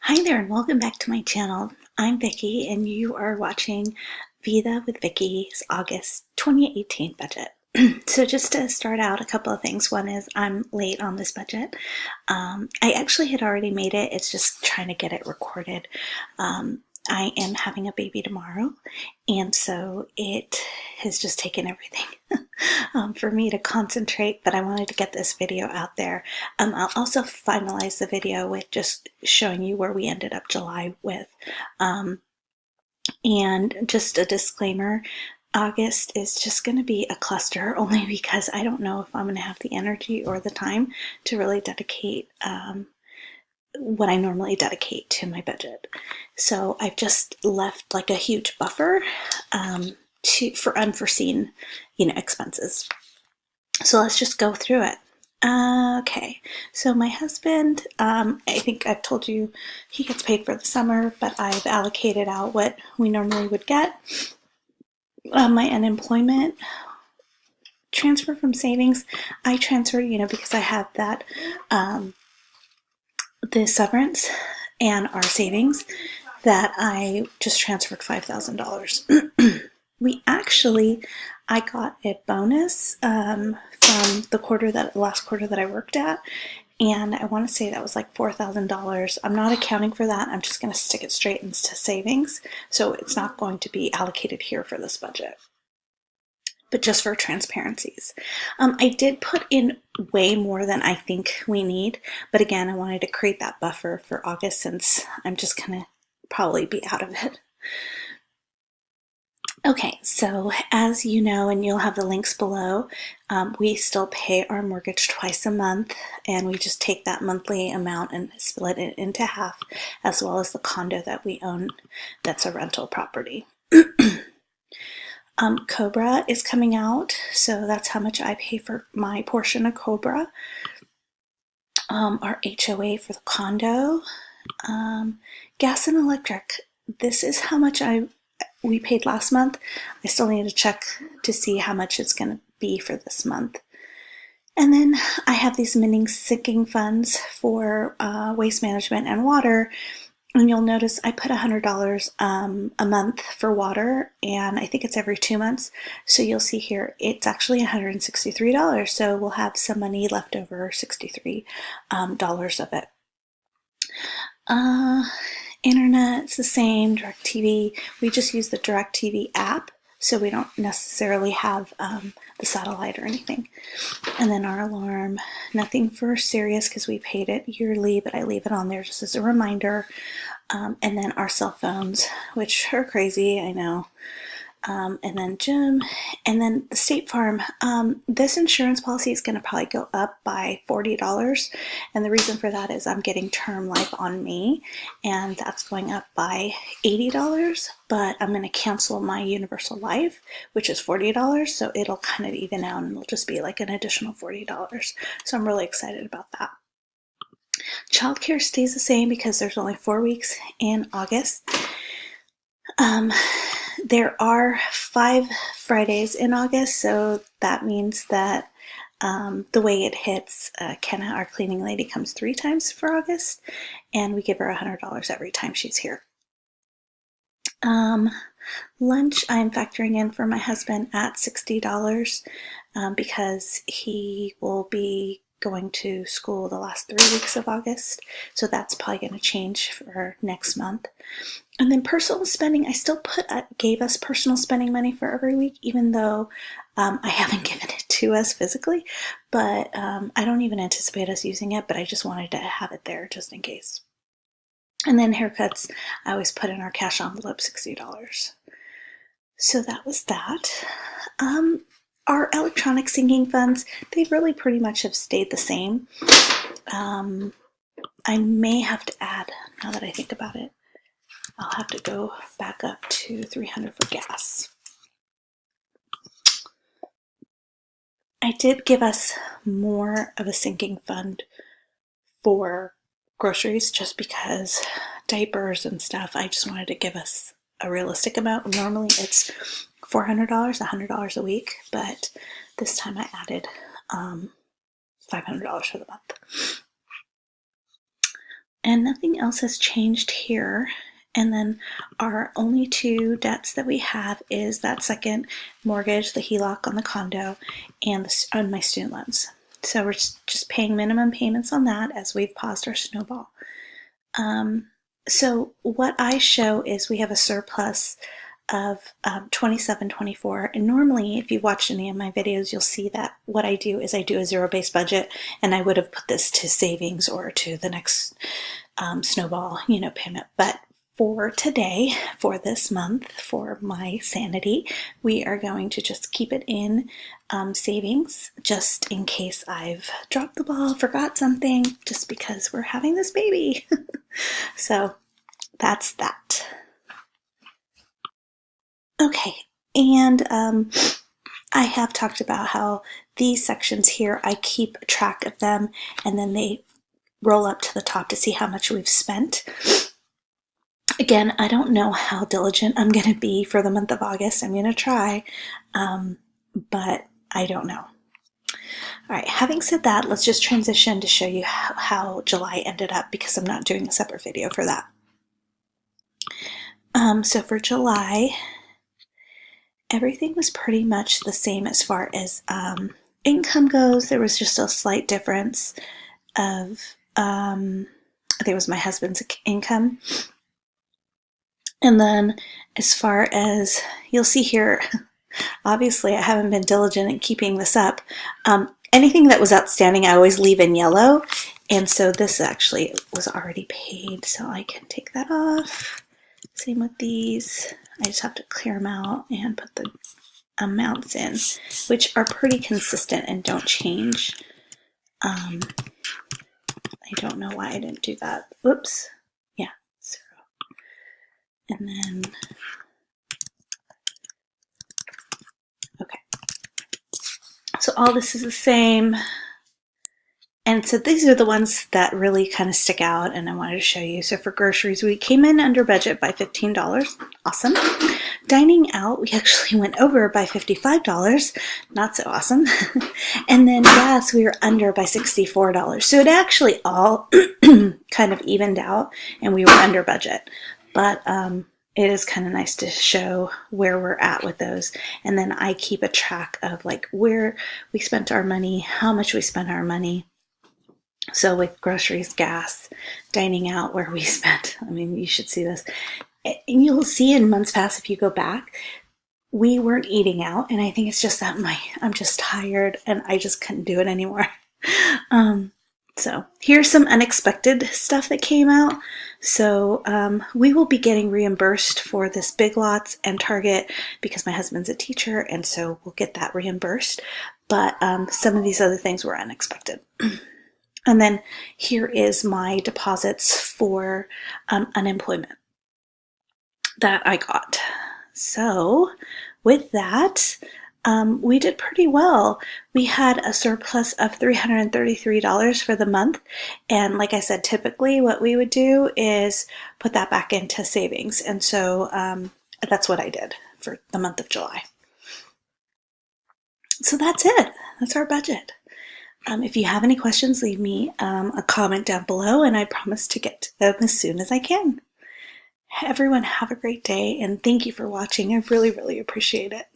Hi there and welcome back to my channel. I'm Vicky and you are watching Vida with Vicky's August 2018 budget. So just to start out, a couple of things. One is I'm late on this budget. I actually had already made it. It's just trying to get it recorded. I am having a baby tomorrow, and so it has just taken everything for me to concentrate, but I wanted to get this video out there. I'll also finalize the video with just showing you where we ended up July with. And just a disclaimer, August is just going to be a cluster only because I don't know if I'm going to have the energy or the time to really dedicate what I normally dedicate to my budget. So I've just left like a huge buffer for unforeseen, expenses. So let's just go through it. Okay, so my husband, I think I've told you he gets paid for the summer, but I've allocated out what we normally would get. My unemployment transfer from savings, I transferred, because I have that, the severance and our savings, that I just transferred $5,000. I got a bonus from the last quarter that I worked at, and I want to say that was like $4,000. I'm not accounting for that. I'm just going to stick it straight into savings, so it's not going to be allocated here for this budget, but just for transparencies. I did put in way more than I think we need, but again, I wanted to create that buffer for August since I'm just going to probably be out of it. Okay, so as you know, and you'll have the links below, we still pay our mortgage twice a month, and we just take that monthly amount and split it into half, as well as the condo that we own that's a rental property. Cobra is coming out, so that's how much I pay for my portion of Cobra. Our HOA for the condo, gas and electric. This is how much we paid last month. I still need to check to see how much it's going to be for this month. And then I have these mini sinking funds for waste management and water. And you'll notice I put $100 a month for water, and I think it's every 2 months. So you'll see here it's actually $163. So we'll have some money left over, $63 of it. Internet's the same, DirecTV. We just use the DirecTV app, so we don't necessarily have the satellite or anything. And then our alarm, nothing for Sirius because we paid it yearly, but I leave it on there just as a reminder. And then our cell phones, which are crazy, I know. And then gym, and then the State Farm. This insurance policy is going to probably go up by $40, and the reason for that is I'm getting term life on me, and that's going up by $80, but I'm going to cancel my universal life, which is $40, so it'll kind of even out, and it'll just be like an additional $40, so I'm really excited about that. Childcare stays the same because there's only 4 weeks in August. There are 5 Fridays in August, so that means that the way it hits, Kenna, our cleaning lady, comes 3 times for August, and we give her $100 every time she's here. Lunch I'm factoring in for my husband at $60 because he will be going to school the last 3 weeks of August, so that's probably going to change for next month. And then personal spending, I still gave us personal spending money for every week, even though I haven't given it to us physically, but I don't even anticipate us using it, but I just wanted to have it there just in case. And then haircuts, I always put in our cash envelope $60. So that was that. Our electronic sinking funds, they really pretty much have stayed the same. I may have to add, now that I think about it, I'll have to go back up to $300 for gas. I did give us more of a sinking fund for groceries just because diapers and stuff. I just wanted to give us a realistic amount. Normally it's $400, $100 a week, but this time I added $500 for the month. And nothing else has changed here. And then our only two debts that we have is that second mortgage, the HELOC on the condo, and on my student loans. So we're just paying minimum payments on that as we've paused our snowball. So what I show is we have a surplus of $27.24, and normally if you've watched any of my videos you'll see that what I do is I do a zero-based budget, and I would have put this to savings or to the next snowball payment. But for today, for this month, for my sanity, we are going to just keep it in savings, just in case I've dropped the ball, forgot something, just because we're having this baby. So that's that. Okay, and I have talked about how these sections here, I keep track of them, and then they roll up to the top to see how much we've spent. Again, I don't know how diligent I'm going to be for the month of August. I'm going to try, but I don't know. All right, having said that, let's just transition to show you how July ended up, because I'm not doing a separate video for that. So for July, everything was pretty much the same as far as income goes. There was just a slight difference of, I think it was my husband's income. And then as far as, you'll see here, obviously I haven't been diligent in keeping this up. Anything that was outstanding I always leave in yellow, and so this actually was already paid, so I can take that off. Same with these. I just have to clear them out and put the amounts in, which are pretty consistent and don't change. I don't know why I didn't do that. Oops. Yeah, 0. And then, okay. So all this is the same. And so these are the ones that really kind of stick out, and I wanted to show you. So for groceries, we came in under budget by $15. Awesome. Dining out, we actually went over by $55. Not so awesome. And then gas, we were under by $64. So it actually all kind of evened out, and we were under budget. But it is kind of nice to show where we're at with those. And then I keep a track of like where we spent our money, how much we spent our money. So with groceries, gas, dining out, where we spent, I mean, you should see this. And you'll see in months past, if you go back, we weren't eating out. And I think it's just that I'm just tired and I just couldn't do it anymore. So here's some unexpected stuff that came out. So we will be getting reimbursed for this Big Lots and Target because my husband's a teacher, and so we'll get that reimbursed. But some of these other things were unexpected. And then here is my deposits for unemployment that I got. So with that, we did pretty well. We had a surplus of $333 for the month. And like I said, typically what we would do is put that back into savings. And so that's what I did for the month of July. So that's it. That's our budget. If you have any questions, leave me a comment down below, and I promise to get to them as soon as I can. Everyone have a great day, and thank you for watching. I really, really appreciate it.